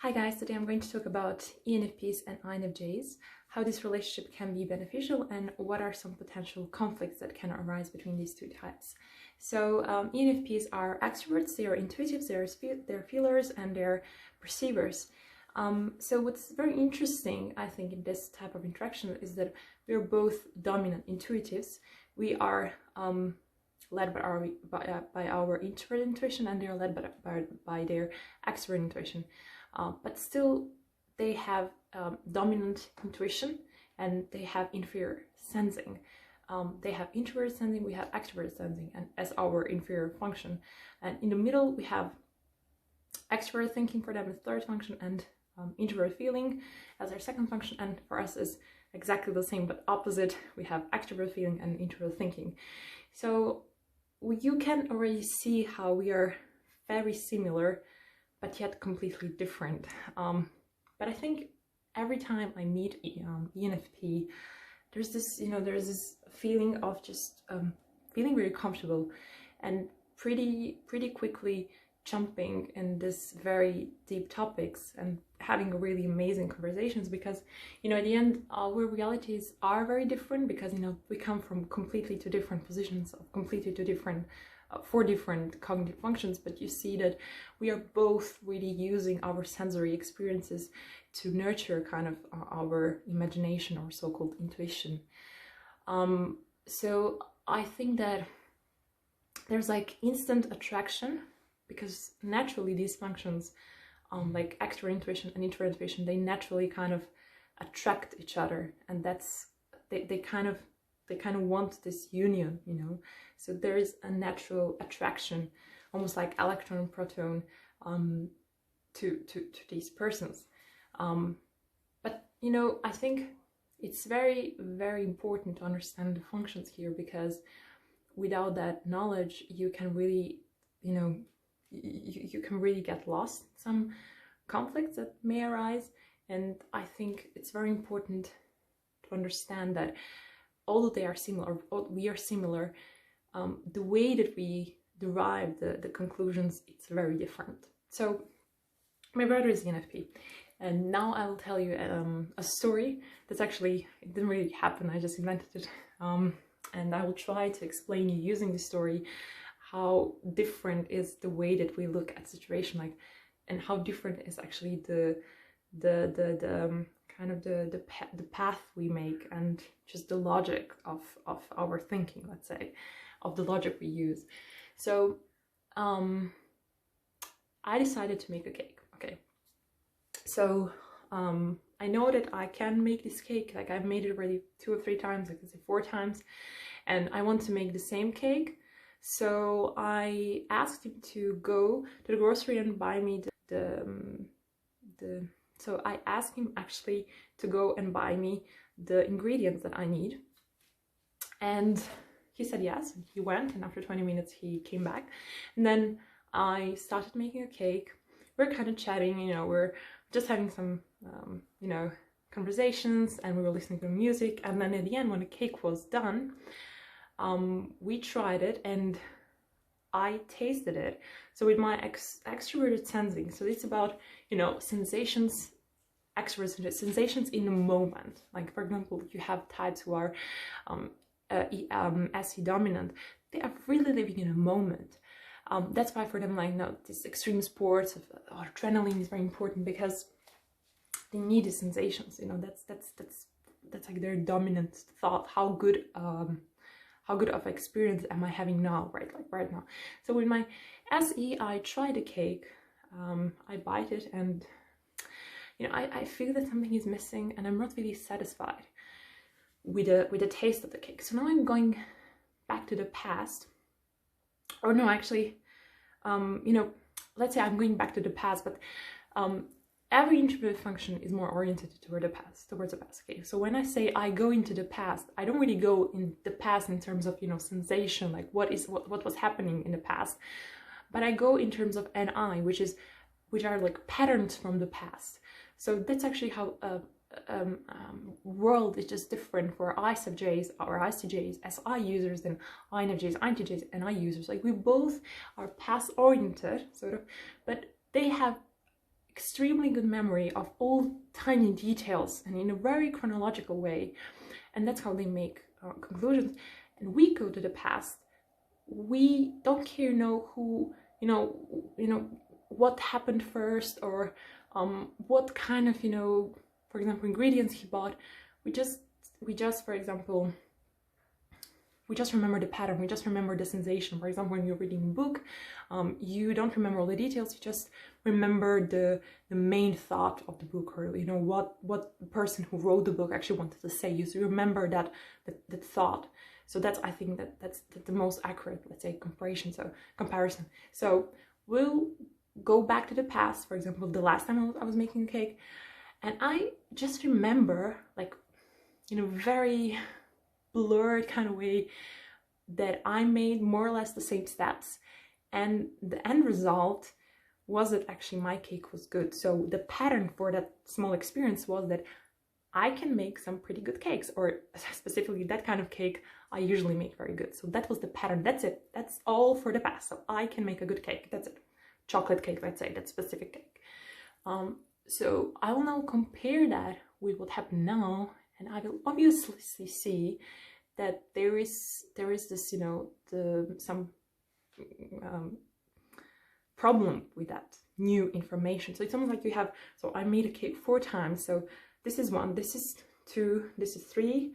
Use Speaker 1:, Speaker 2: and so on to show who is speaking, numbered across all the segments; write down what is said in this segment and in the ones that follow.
Speaker 1: Hi guys, today I'm going to talk about ENFPs and INFJs, how this relationship can be beneficial and what are some potential conflicts that can arise between these two types. So ENFPs are extroverts, they are intuitives, they're feelers and they're perceivers. So what's very interesting, I think, in this type of interaction is that we're both dominant intuitives. We are led by our introvert intuition and they're led by their extrovert intuition. But still they have dominant intuition and they have inferior sensing. They have introverted sensing, we have extroverted sensing and as our inferior function. And in the middle we have extroverted thinking for them as third function and introverted feeling as our second function, and for us is exactly the same but opposite. We have extroverted feeling and introverted thinking. So you can already see how we are very similar but yet completely different. But I think every time I meet ENFP, there's this, there's this feeling of just feeling very comfortable and pretty quickly jumping in this very deep topics and having really amazing conversations, because at the end our realities are very different, because we come from completely two different positions of completely two different four different cognitive functions, but you see that we are both really using our sensory experiences to nurture kind of our imagination or so-called intuition. So I think that there's like instant attraction, because naturally these functions like extrovert intuition and introvert intuition, they naturally kind of attract each other, and that's they kind of want this union, so there is a natural attraction, almost like electron proton to these persons. But I think it's very important to understand the functions here, because without that knowledge you can really you can really get lost in some conflicts that may arise. And I think it's very important to understand that although they are similar, or we are similar, the way that we derive the conclusions, it's very different. So my brother is ENFP, and now I will tell you a story that's actually, it didn't really happen, I just invented it, and I will try to explain you using the story how different is the way that we look at situation, like, and how different is actually the kind of the path we make, and just the logic of our thinking, let's say, of the logic we use. So I decided to make a cake. Okay, so I know that I can make this cake, like I've made it already 2 or 3 times, like let's say 4 times, and I want to make the same cake. So I asked him to go to the grocery and buy me so I asked him actually to go and buy me the ingredients that I need, and he said yes, and he went, and after 20 minutes he came back, and then I started making a cake. We're kind of chatting, we're just having some conversations, and we were listening to music, and then at the end when the cake was done, we tried it and I tasted it. So with my extroverted sensing, so it's about sensations, extroverted sensations in a moment. Like for example, you have types who are SE dominant, they are really living in a moment. That's why for them, like, this extreme sports of adrenaline is very important, because they need the sensations. That's like their dominant thought. How good of experience am I having now, right now? So with my SE, I try the cake, I bite it, and I feel that something is missing, and I'm not really satisfied with the taste of the cake. So now I'm going back to the past, or no, actually, let's say I'm going back to the past, but every introverted function is more oriented towards the past. Okay, so when I say I go into the past, I don't really go in the past in terms of sensation, like what was happening in the past, but I go in terms of NI, which are like patterns from the past. So that's actually how world is just different for ISFJs or ICJs, SI users, than INFJs, INTJs, and I users. Like we both are past oriented, sort of, but they have extremely good memory of all tiny details and in a very chronological way. And that's how they make conclusions. And we go to the past. We don't care, who, what happened first, or what kind of, for example, ingredients he bought. We just, for example, we just remember the pattern. We just remember the sensation. For example, when you're reading a book, you don't remember all the details. You just remember the main thought of the book, or what the person who wrote the book actually wanted to say. You remember that thought. So that's, I think that's the most accurate, let's say, comparison. So we'll go back to the past. For example, the last time I was making a cake, and I just remember, like, very blurred kind of way, that I made more or less the same steps, and the end result was that actually my cake was good. So the pattern for that small experience was that I can make some pretty good cakes, or specifically that kind of cake I usually make very good. So that was the pattern. That's it. That's all for the past. So I can make a good cake. That's it. Chocolate cake, let's say, that specific cake. So I will now compare that with what happened now, and I will obviously see that there is this, some problem with that new information. So it's almost like you have, so I made a cake 4 times. So this is 1, this is 2, this is 3,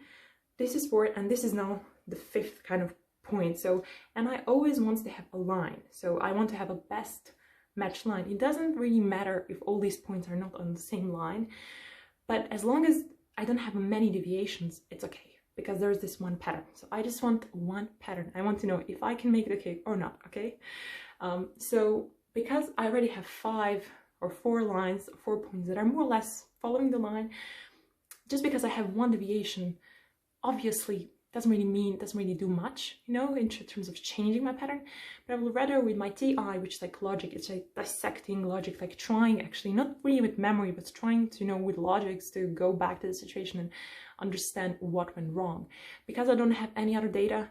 Speaker 1: this is 4, and this is now the 5th kind of point. So, and I always want to have a line. So I want to have a best match line. It doesn't really matter if all these points are not on the same line, but as long as I don't have many deviations, it's okay, because there's this one pattern. So I just want one pattern. I want to know if I can make the cake or not, okay? So because I already have 5 or 4 lines, 4 points that are more or less following the line, just because I have one deviation, obviously doesn't really do much, in terms of changing my pattern. But I will rather with my TI, which is like logic, it's like dissecting logic, like trying, actually not really with memory, but trying to, with logics, to go back to the situation and understand what went wrong. Because I don't have any other data,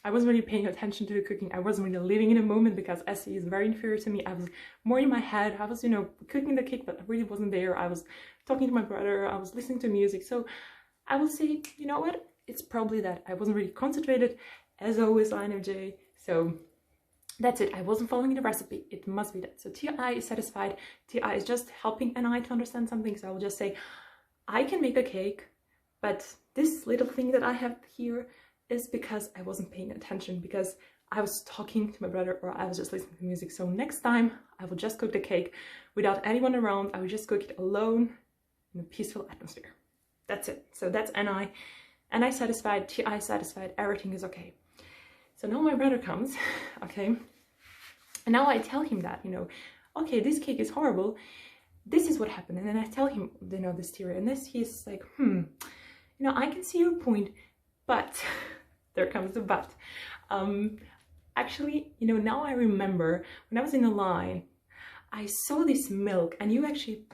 Speaker 1: I wasn't really paying attention to the cooking. I wasn't really living in a moment, because SE is very inferior to me. I was more in my head. I was, cooking the cake, but I really wasn't there. I was talking to my brother. I was listening to music. So I will say, you know what? It's probably that I wasn't really concentrated, as always, INFJ. So that's it. I wasn't following the recipe. It must be that. So TI is satisfied. TI is just helping NI to understand something. So I will just say, I can make a cake, but this little thing that I have here is because I wasn't paying attention, because I was talking to my brother, or I was just listening to music. So next time I will just cook the cake without anyone around. I will just cook it alone in a peaceful atmosphere. That's it. So that's NI. And I satisfied, TI satisfied, everything is okay. So now my brother comes, okay, and now I tell him that, okay, this cake is horrible, this is what happened. And then I tell him, this theory, and he's like, I can see your point, but, there comes the but. Actually, now I remember, when I was in the line, I saw this milk, and you actually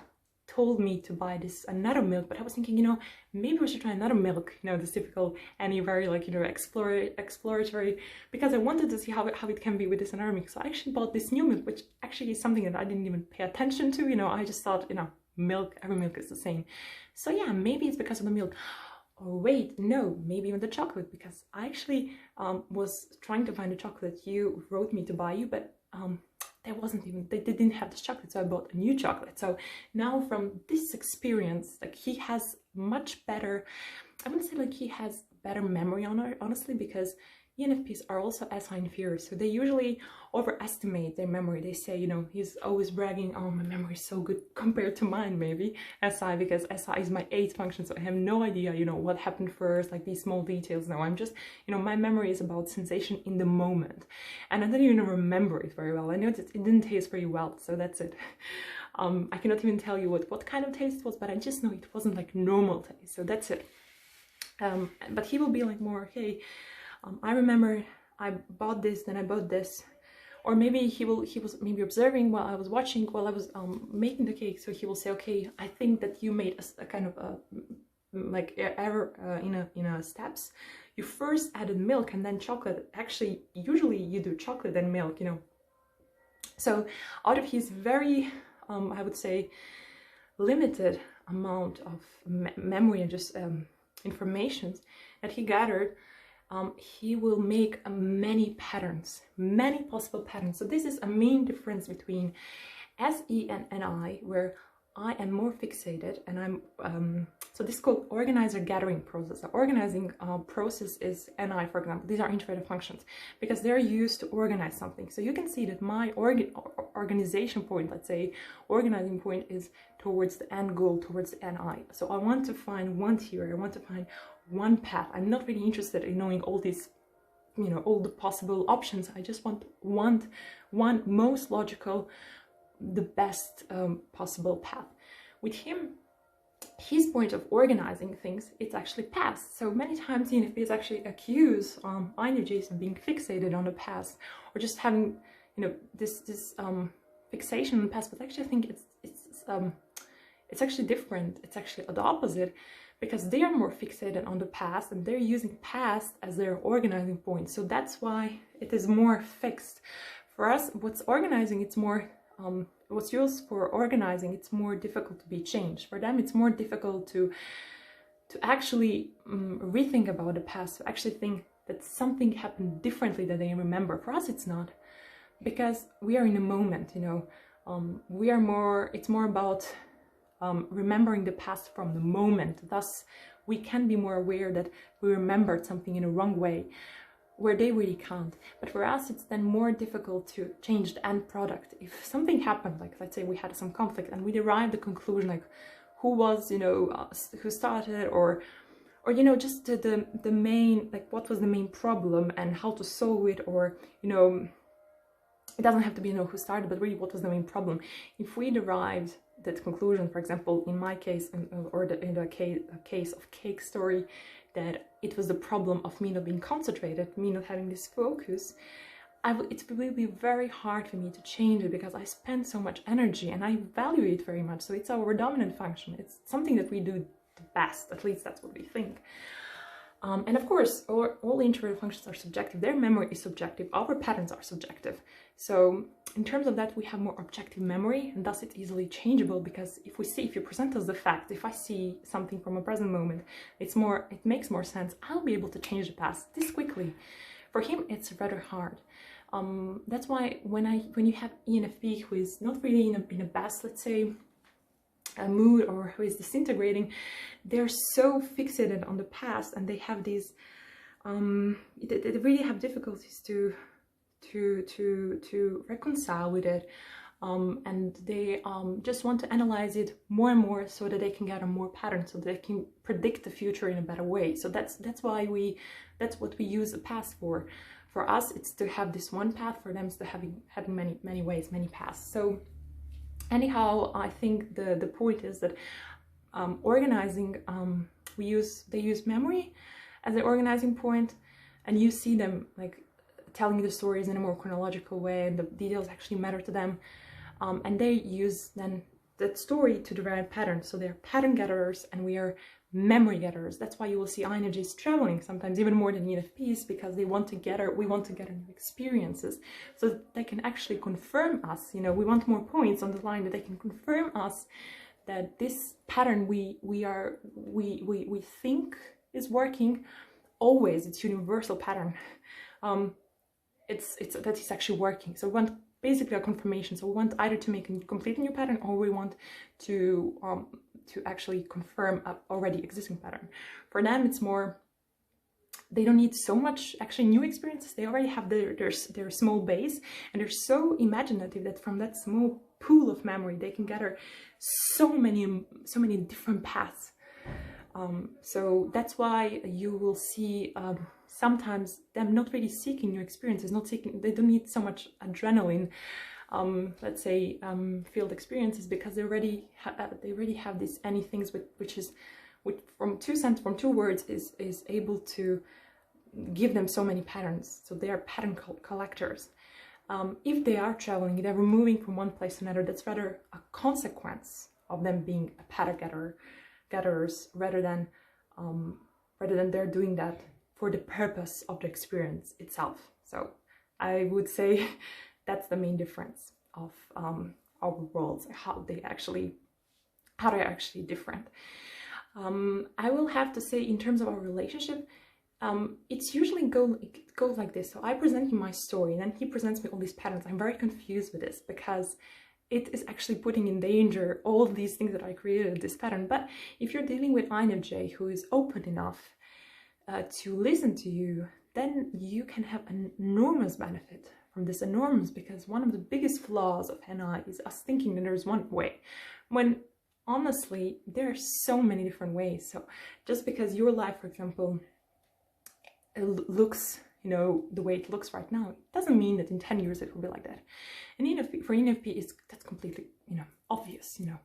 Speaker 1: told me to buy another milk, but I was thinking, maybe we should try another milk, this typical, any very like, exploratory, because I wanted to see how it can be with this another milk. So I actually bought this new milk, which actually is something that I didn't even pay attention to, I just thought, milk, every milk is the same. So yeah, maybe it's because of the milk. Oh wait, no, maybe even the chocolate, because I actually was trying to find the chocolate you wrote me to buy you, but they didn't have this chocolate, so I bought a new chocolate. So now from this experience, like, he has much better, I wouldn't say like he has better memory on it, honestly, because ENFPs are also SI inferior, so they usually overestimate their memory. They say, he's always bragging, oh, my memory is so good compared to mine, maybe, SI, because SI is my 8th function, so I have no idea, what happened first, like these small details. No, I'm just, my memory is about sensation in the moment, and I don't even remember it very well. I know that it didn't taste very well, so that's it. I cannot even tell you what kind of taste it was, but I just know it wasn't like normal taste, so that's it. But he will be like more, hey, I remember I bought this, then I bought this, or maybe he was maybe observing while I was watching, while I was making the cake. So he will say, okay, I think that you made a kind of like error in a steps. You first added milk and then chocolate. Actually, usually you do chocolate and milk, So out of his very I would say, limited amount of memory and just information that he gathered, he will make many patterns, many possible patterns. So this is a main difference between SE and NI, where I am more fixated, and I'm so this is called organizer gathering process. The organizing process is NI, for example. These are introverted functions because they're used to organize something. So you can see that my organization point, let's say organizing point, is towards the end goal, towards the NI. So I want to find one theory, I want to find one path. I'm not really interested in knowing all these, you know, all the possible options. I just want one most logical, the best possible path. With him, his point of organizing things, it's actually past. So many times ENFPs actually accuse INFJs of being fixated on the past, or just having, you know, this fixation on the past. But actually, I think it's actually different. It's actually the opposite, because they are more fixated on the past and they're using past as their organizing point. So that's why it is more fixed. For us, what's organizing, it's more what's used for organizing, it's more difficult to be changed. For them, it's more difficult to actually rethink about the past, to actually think that something happened differently that they remember. For us, it's not, because we are in a moment, you know. It's more about remembering the past from the moment. Thus, we can be more aware that we remembered something in a wrong way, where they really can't. But for us, it's then more difficult to change the end product. If something happened, like let's say we had some conflict and we derived the conclusion, like who was, you know, who started, or you know, just the main, like what was the main problem and how to solve it, or, you know, it doesn't have to be, you know, who started, but really what was the main problem. If we derived that conclusion, for example, in my case, or in the case of Cake Story, that it was the problem of me not being concentrated, me not having this focus, it will be very hard for me to change it, because I spend so much energy and I value it very much. So it's our dominant function. It's something that we do the best, at least that's what we think. And of course, all introverted functions are subjective. Their memory is subjective. Our patterns are subjective. So in terms of that, we have more objective memory, and thus it's easily changeable, because if you present us the fact, if I see something from a present moment, it makes more sense. I'll be able to change the past this quickly. For him, it's rather hard. That's why when you have ENFP who is not really in a best, let's say, a mood, or who is disintegrating, they're so fixated on the past, and they have these they really have difficulties to reconcile with it, and they just want to analyze it more and more, so that they can gather more patterns, so they can predict the future in a better way. So that's what we use the past for. For us, it's to have this one path. For them, it's to having many ways, many paths. So anyhow, I think the point is that organizing, they use memory as an organizing point, and you see them like telling the stories in a more chronological way, and the details actually matter to them, and they use then that story to derive patterns. So they're pattern gatherers, and we are memory gatherers. That's why you will see INFJs traveling sometimes even more than ENFPs, because we want to gather new experiences, so that they can actually confirm us. You know, we want more points on the line that they can confirm us that this pattern we think is working. Always, it's universal pattern. That it's actually working. So we want basically a confirmation. So we want either to make a completely new pattern, or we want to actually confirm an already existing pattern. For them, it's more, they don't need so much actually new experiences. They already have their small base, and they're so imaginative that from that small pool of memory, they can gather so many different paths. So that's why you will see sometimes them not really seeking new experiences, they don't need so much adrenaline, let's say, field experiences, because they already have this anythings which from two words is able to give them so many patterns. So they are pattern collectors. If they are traveling, they're moving from one place to another, that's rather a consequence of them being a pattern gatherers, rather than they're doing that for the purpose of the experience itself. So I would say that's the main difference of our worlds, how they're actually different. I will have to say, in terms of our relationship, it's usually it goes like this. So I present him my story, and then he presents me all these patterns. I'm very confused with this because it is actually putting in danger all these things that I created, this pattern. But if you're dealing with INFJ, who is open enough to listen to you, then you can have an enormous benefit from this. Enormous, because one of the biggest flaws of NI is us thinking that there's one way, when honestly there are so many different ways. So just because your life, for example, looks, you know, the way it looks right now, it doesn't mean that in 10 years it will be like that. And ENFP, for ENFP, that's completely, you know, obvious, you know.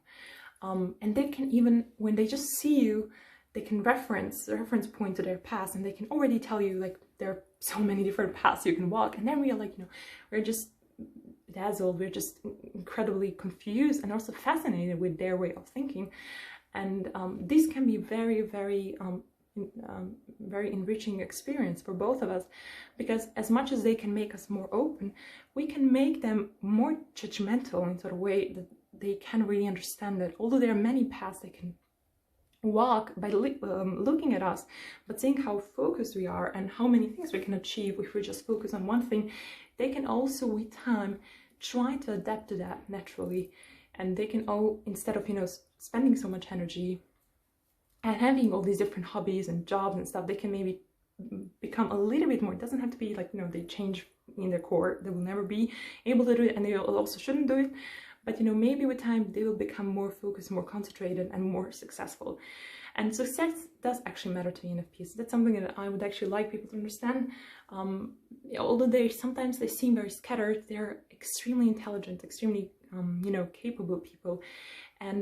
Speaker 1: And they can, even when they just see you, they can reference point to their past, and they can already tell you, like, there are so many different paths you can walk. And then we are like, you know, we're just dazzled, we're just incredibly confused and also fascinated with their way of thinking. And this can be very, very very enriching experience for both of us, because as much as they can make us more open, we can make them more judgmental in sort of way that they can really understand that although there are many paths they can walk by looking at us, but seeing how focused we are and how many things we can achieve if we just focus on one thing, they can also with time try to adapt to that naturally. And they can, instead of, you know, spending so much energy and having all these different hobbies and jobs and stuff, they can maybe become a little bit more. It doesn't have to be like, you know, they change in their core, they will never be able to do it, and they also shouldn't do it. But, you know, maybe with time they will become more focused, more concentrated, and more successful. And success does actually matter to ENFPs. That's something that I would actually like people to understand. Although sometimes they seem very scattered, they're extremely intelligent, extremely, you know, capable people. And